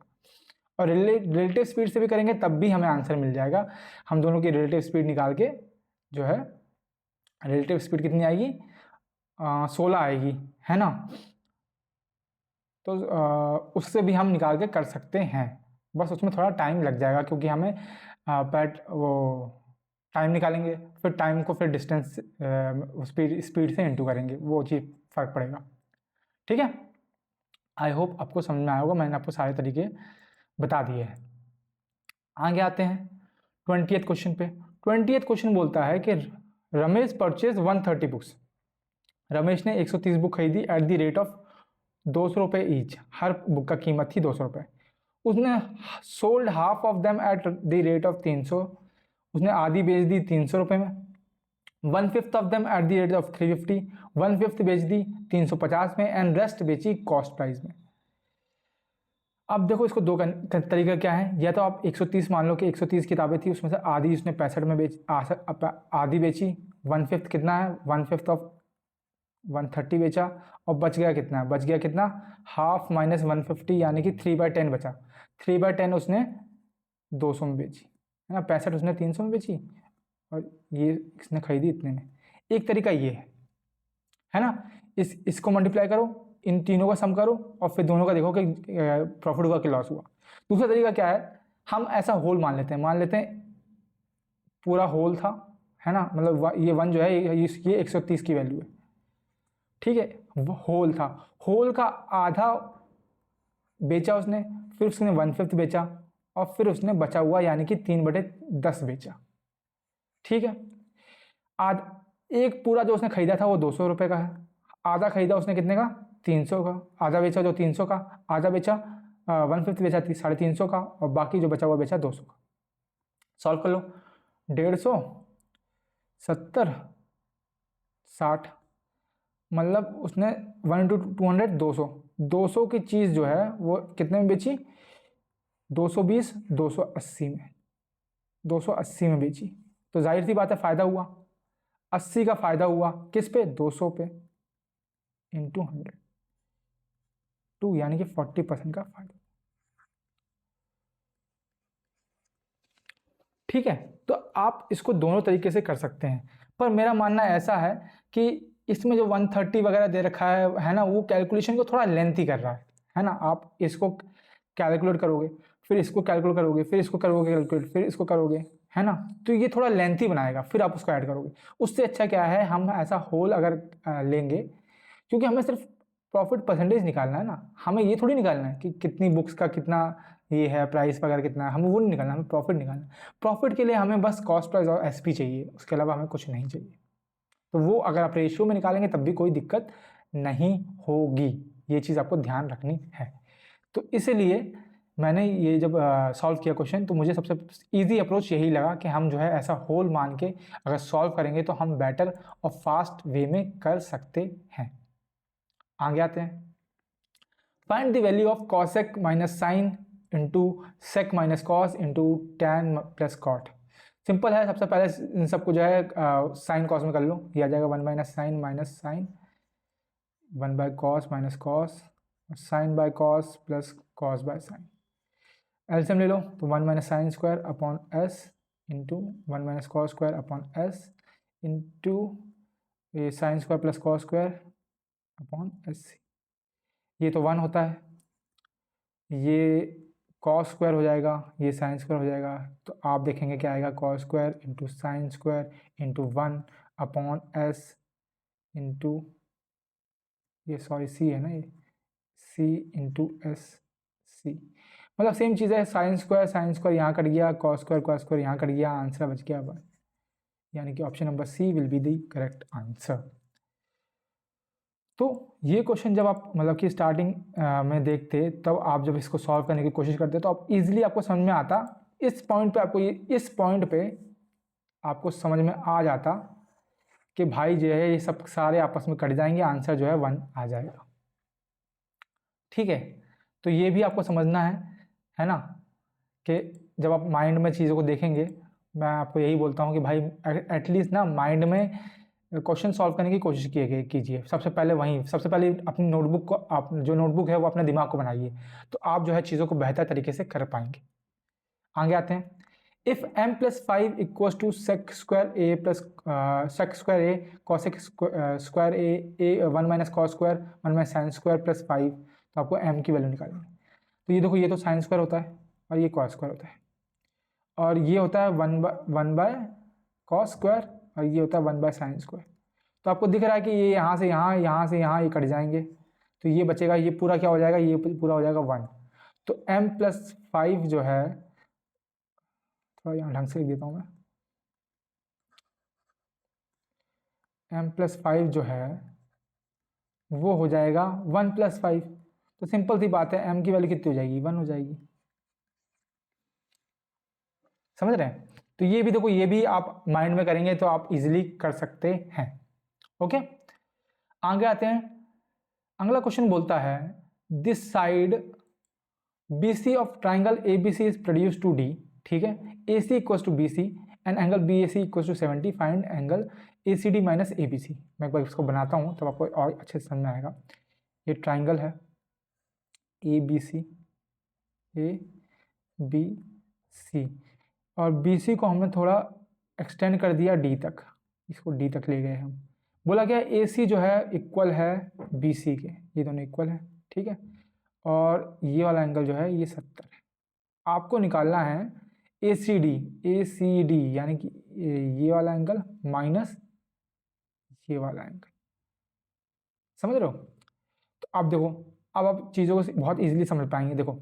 और रिलेटिव स्पीड से भी करेंगे तब भी हमें आंसर मिल जाएगा। हम दोनों की रिलेटिव स्पीड निकाल के जो है, रिलेटिव स्पीड कितनी आएगी, 16 आएगी, है ना। तो उससे भी हम निकाल के कर सकते हैं, बस उसमें थोड़ा टाइम लग जाएगा, क्योंकि हमें पैट वो टाइम निकालेंगे, फिर टाइम को फिर डिस्टेंस स्पीड से इंटू करेंगे, वो चीज़ फ़र्क पड़ेगा। ठीक है, आई होप आपको समझ में आया होगा, मैंने आपको सारे तरीके बता दिए हैं। आगे आते हैं 20th क्वेश्चन पे। 20th क्वेश्चन बोलता है कि रमेश परचेज 130 बुक्स। रमेश ने 130 बुक खरीदी एट द रेट ऑफ 200 रुपये ईच, हर बुक का कीमत थी 200 रुपये। उसने sold half of them at the rate of 300, उसने आधी बेच दी 300 रुपये में। 1/5 of them at the rate of 350, 1/5 बेच दी 350 में, एंड रेस्ट बेची कॉस्ट प्राइस में। अब देखो, इसको दो तरीका क्या है, या तो आप 130 मान लो कि 130 किताबें थी, उसमें से आधी उसने 65 में आधी बेची, 1/5 कितना है, 1/5 ऑफ 130 बेचा, और बच गया कितना, बच गया कितना, हाफ माइनस 150, यानी कि 3/10 बचा। 3/10 उसने 200 में बेची, है ना, 65 उसने 300 में बेची, और ये इसने खरीदी इतने में। एक तरीका ये है ना, इसको मल्टीप्लाई करो, इन तीनों का सम करो, और फिर दोनों का देखो कि प्रॉफिट हुआ कि लॉस हुआ। दूसरा तरीका क्या है, हम ऐसा होल मान लेते हैं, पूरा होल था, है ना, मतलब ये 1 जो है ये 130 की वैल्यू है। ठीक है, वो होल था, होल का आधा बेचा उसने, फिर उसने 1/5 बेचा, और फिर उसने बचा हुआ यानी कि 3/10 बेचा। ठीक है, एक पूरा जो उसने खरीदा था वो 200 रुपये का है, आधा खरीदा उसने कितने का, 300 का, आधा बेचा जो 300 का, आधा बेचा 1/5 बेचा 350 का, और बाकी जो बचा हुआ बेचा 200 का। सॉल्व कर लो, 150 70 60, मतलब उसने 1 × 200 200, 200 की चीज़ जो है वो कितने में बेची, 220 280 में, 280 में बेची। तो जाहिर सी बात है फ़ायदा हुआ, 80 का फ़ायदा हुआ, किस पे, 200 पे, इंटू 100 2, यानी कि 40% का फायदा। ठीक है, तो आप इसको दोनों तरीके से कर सकते हैं, पर मेरा मानना ऐसा है कि इसमें जो 130 वगैरह दे रखा है ना, वो कैलकुलेशन को थोड़ा लेंथी कर रहा है ना। आप इसको कैलकुलेट करोगे, फिर इसको कैलकुलेट करोगे, फिर इसको करोगे कैलकुलेट, फिर इसको करोगे, है ना, तो ये थोड़ा लेंथी बनाएगा, फिर आप उसको ऐड करोगे। उससे अच्छा क्या है, हम ऐसा होल अगर लेंगे, क्योंकि हमें सिर्फ प्रॉफिट परसेंटेज निकालना है ना, हमें ये थोड़ी निकालना है कि कितनी बुक्स का कितना ये है, प्राइस वगैरह कितना है, हमें वो नहीं निकालना, हमें प्रॉफिट निकालना है। प्रॉफिट के लिए हमें बस कॉस्ट प्राइस और एसपी चाहिए, उसके अलावा हमें कुछ नहीं चाहिए। तो वो अगर आप रेशियो में निकालेंगे तब भी कोई दिक्कत नहीं होगी, ये चीज़ आपको ध्यान रखनी है। तो इसीलिए मैंने ये जब सॉल्व किया क्वेश्चन तो मुझे सबसे इजी अप्रोच यही लगा कि हम जो है ऐसा होल मान के अगर सॉल्व करेंगे तो हम बेटर और फास्ट वे में कर सकते हैं। आगे आते हैं। Find the value of cosec minus sine into sec minus cos into tan plus cot. Simple है, सबसे पहले इन सबको जो है साइन कॉस में कर लो, ये आ जाएगा 1 minus sine 1 by cos minus cos sine by cos plus cos by sine. LCM ले लो तो 1 minus sine square upon S into 1 minus cos square upon S into ये sine square plus cos square upon S. ये तो 1 होता है, ये cos square हो जाएगा, ये साइन स्क्वायर हो जाएगा, तो आप देखेंगे क्या आएगा, cos square into sine square into 1 upon S into ये सॉरी सी है ना, ये सी इंटू एस सी। मतलब सेम चीज़ है, साइन स्क्वायर यहाँ कट गया, कॉस स्क्वायर यहाँ कट गया, आंसर बच गया अब, यानी कि option number c will be the correct answer. तो ये क्वेश्चन जब आप मतलब कि स्टार्टिंग में देखते तब आप जब इसको सॉल्व करने की कोशिश करते तो आप इजीली आपको समझ में आता, इस पॉइंट पे आपको समझ में आ जाता कि भाई जो है ये सब सारे आपस में कट जाएंगे, आंसर जो है 1 आ जाएगा। ठीक है, तो ये भी आपको समझना है ना, कि जब आप माइंड में चीज़ों को देखेंगे, मैं आपको यही बोलता हूँ कि भाई एटलीस्ट ना माइंड में क्वेश्चन सॉल्व करने की कोशिश कीजिए। सबसे पहले अपनी नोटबुक को, आप जो नोटबुक है वो अपने दिमाग को बनाइए, तो आप जो है चीज़ों को बेहतर तरीके से कर पाएंगे। आगे आते हैं। If m plus 5 equals to sec square a plus sec square a cosec square a 1 minus cos square 1 minus sine square plus 5, तो आपको m की वैल्यू निकालनी है। तो ये देखो, ये तो साइन स्क्वायर होता है और ये कॉस स्क्वायर होता है, और ये होता है 1 बाय कॉस स्क्वायर और ये होता है 1 बाय साइन स्क्वायर। तो आपको दिख रहा है कि ये यहाँ से यहाँ ये कट जाएंगे, तो ये बचेगा, ये पूरा क्या हो जाएगा, ये पूरा हो जाएगा 1। तो m प्लस 5 जो है, थोड़ा यहाँ ढंग से लिख देता हूँ मैं, m प्लस 5 जो है वो हो जाएगा 1 प्लस 5। तो सिंपल सी बात है, m की वैल्यू कितनी हो जाएगी, 1 हो जाएगी। समझ रहे हैं? तो ये भी देखो, ये भी आप माइंड में करेंगे तो आप इजीली कर सकते हैं। ओके, आगे आते हैं। अगला क्वेश्चन बोलता है this side BC of triangle ABC is produce to D। ठीक है, AC equals to BC and angle BAC equals to 70, फाइंड एंगल ACD माइनस ABC। मैं एक बार इसको बनाता हूँ तब आपको और अच्छे से समझ में आएगा। ये ट्राइंगल है ABC ABC और BC को हमने थोड़ा एक्सटेंड कर दिया D तक, इसको D तक ले गए हम। बोला गया AC जो है इक्वल है BC के, ये दोनों इक्वल है। ठीक है, और ये वाला एंगल जो है ये 70 है। आपको निकालना है ACD यानी कि ये वाला एंगल माइनस ये वाला एंगल। समझ रहे हो? तो अब देखो, अब आप चीज़ों को बहुत इजीली समझ पाएंगे। देखो,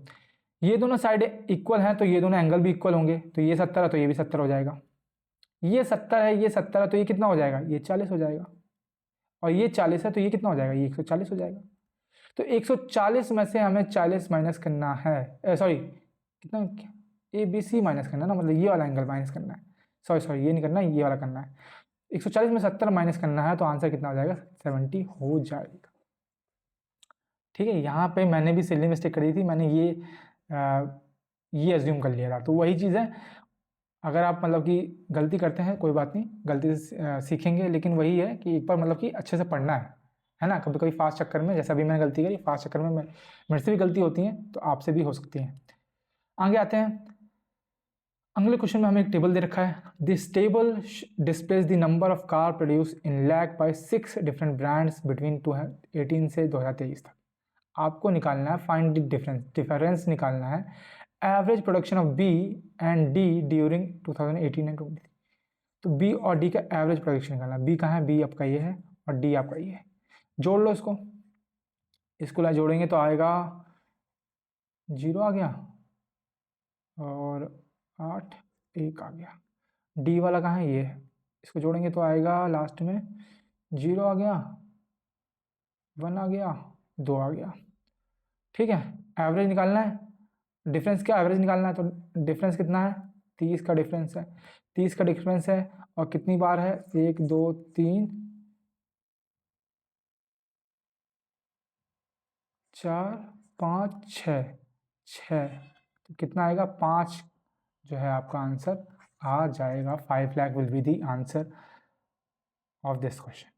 ये दोनों साइड इक्वल हैं तो ये दोनों एंगल भी इक्वल होंगे, तो ये 70 है तो ये भी 70 हो जाएगा। ये 70 है, ये 70 है तो ये कितना हो जाएगा, ये 40 हो जाएगा। और ये 40 है तो ये कितना हो जाएगा, ये 140 हो जाएगा। तो 140 में से हमें 40 माइनस करना है, सॉरी कितना, ABC माइनस करना ना, मतलब ये वाला एंगल माइनस करना है। सॉरी ये नहीं करना, ये वाला करना है। 140 में 70 माइनस करना है तो आंसर कितना हो जाएगा, 70 हो जाएगा। ठीक है, यहाँ पे मैंने भी सिली मिस्टेक करी थी, मैंने ये एज्यूम कर लिया था। तो वही चीज़ है, अगर आप मतलब कि गलती करते हैं कोई बात नहीं, गलती से सीखेंगे, लेकिन वही है कि एक बार मतलब कि अच्छे से पढ़ना है ना। कभी कभी फास्ट चक्कर में, जैसा भी मैंने गलती करी, फास्ट चक्कर में मेरे से भी गलती होती है, तो आपसे भी हो सकती है। आगे आते हैं। अगले क्वेश्चन में हमें एक टेबल दे रखा है। This table displays the number of car produce in lakh by 6 different brands between 2018 से 2023 तक। आपको निकालना है फाइंड द डिफरेंस निकालना है average production of B and D during 2018 and 2023। तो B और D का एवरेज प्रोडक्शन निकालना है। B कहाँ है, B आपका ये है और D आपका ये है। जोड़ लो इसको ला जोड़ेंगे तो आएगा 0 आ गया और 8 1 आ गया। D वाला कहाँ है, ये है। इसको जोड़ेंगे तो आएगा लास्ट में 0 आ गया, 1 आ गया, 2 आ गया। ठीक है, एवरेज निकालना है, डिफरेंस का एवरेज निकालना है, तो डिफरेंस कितना है, 30 का डिफरेंस है, 30 का डिफरेंस है, और कितनी बार है, 1 2 3 4 5 6, तो कितना आएगा, 5 जो है आपका आंसर आ जाएगा। 5 lakh will be the answer of this question.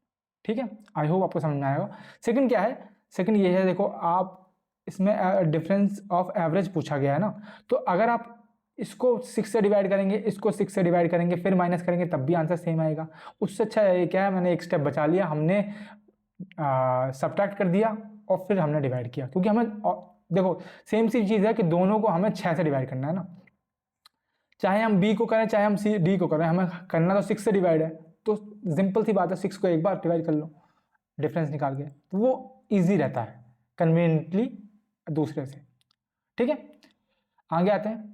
ठीक है, आई होप आपको समझ में आएगा। सेकंड क्या है, सेकंड ये है, देखो आप इसमें डिफरेंस ऑफ एवरेज पूछा गया है ना, तो अगर आप इसको 6 से डिवाइड करेंगे, इसको 6 से डिवाइड करेंगे, फिर माइनस करेंगे, तब भी आंसर सेम आएगा। उससे अच्छा ये क्या है, मैंने एक स्टेप बचा लिया, हमने सब्ट्रैक्ट कर दिया और फिर हमने डिवाइड किया, क्योंकि हमें देखो सेम सी चीज़ है कि दोनों को हमें 6 से डिवाइड करना है ना, चाहे हम बी को करें चाहे हम सी डी को करें, हमें करना तो 6 से डिवाइड है, तो सिंपल सी बात है, 6 को एक बार डिवाइड कर लो डिफरेंस निकाल के, तो वो इजी रहता है कन्वीनियंटली दूसरे से। ठीक है, आगे आते हैं।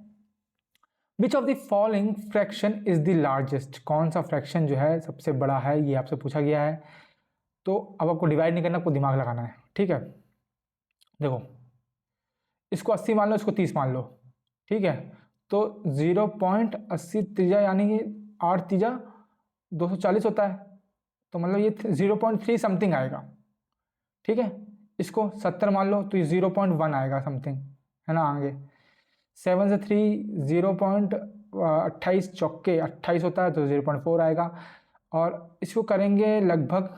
Which of the following fraction is the largest, कौन सा फ्रैक्शन जो है सबसे बड़ा है, ये आपसे पूछा गया है। तो अब आपको डिवाइड नहीं करना, आपको दिमाग लगाना है। ठीक है, देखो इसको 80 मान लो, इसको 30 मान लो। ठीक है, तो 0.80 त्रिज्या यानी कि 8 त्रिज्या 240 होता है, तो मतलब ये 0.3 समथिंग आएगा। ठीक है, इसको 70 मान लो, तो ये 0.1 आएगा समथिंग, है ना। आगे 7 से 3 0.28 चौके 28 होता है, तो 0.4 आएगा। और इसको करेंगे लगभग,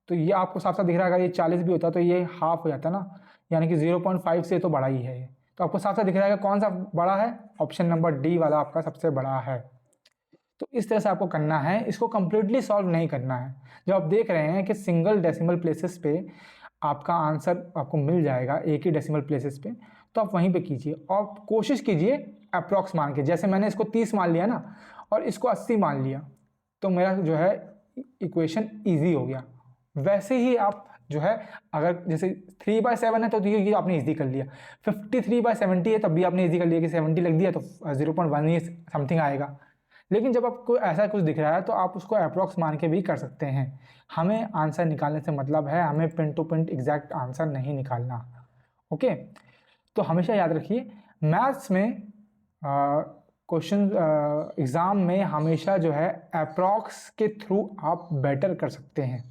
तो ये आपको साफ साफ दिख रहा है, अगर ये 40 भी होता तो ये हाफ हो जाता ना, यानी कि 0.5 से तो बड़ा ही है ये, तो आपको साफ साफ दिख रहा है कौन सा बड़ा है, ऑप्शन नंबर डी वाला आपका सबसे बड़ा है। तो इस तरह से आपको करना है, इसको कंप्लीटली सॉल्व नहीं करना है। जब आप देख रहे हैं कि सिंगल डेसिमल प्लेसेस पे आपका आंसर आपको मिल जाएगा, एक ही डेसिमल प्लेसेस पे, तो आप वहीं पे कीजिए और कोशिश कीजिए अप्रॉक्स मान के। जैसे मैंने इसको 30 मान लिया ना और इसको 80 मान लिया, तो मेरा जो है इक्वेशन ईजी हो गया। वैसे ही आप जो है, अगर जैसे 3/7 है तो ये आपने ईजी कर लिया, 53/70 है तब भी आपने ईजी कर लिया कि 70 लग दिया तो 0.1 ही समथिंग आएगा। लेकिन जब आपको ऐसा कुछ दिख रहा है तो आप उसको अप्रॉक्स मान के भी कर सकते हैं। हमें आंसर निकालने से मतलब है, हमें pin to pin exact answer नहीं निकालना। ओके, तो हमेशा याद रखिए मैथ्स में क्वेश्चन एग्ज़ाम में हमेशा जो है अप्रॉक्स के थ्रू आप बेटर कर सकते हैं।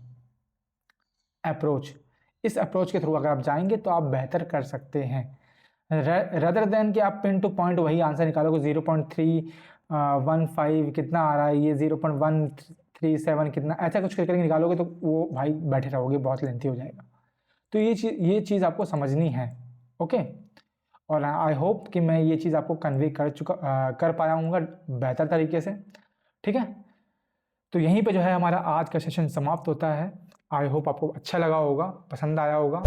अप्रोच, इस अप्रोच के थ्रू अगर आप जाएंगे तो आप बेहतर कर सकते हैं, रदर देन कि आप पिन टू पॉइंट वही आंसर निकालोगे। 0.315 कितना आ रहा है, ये 0.137 कितना, ऐसा कुछ करके निकालोगे तो वो भाई बैठे रहोगे, बहुत लेंथी हो जाएगा। तो ये चीज़ आपको समझनी है। ओके, और आई होप कि मैं ये चीज़ आपको कन्वे कर पाया हूँगा बेहतर तरीके से। ठीक है, तो यहीं पे जो है हमारा आज का सेशन समाप्त होता है। आई होप आपको अच्छा लगा होगा, पसंद आया होगा,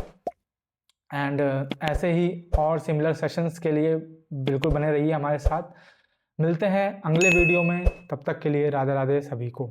एंड ऐसे ही और सिमिलर सेशंस के लिए बिल्कुल बने रहिए हमारे साथ। मिलते हैं अगले वीडियो में, तब तक के लिए राधे राधे सभी को।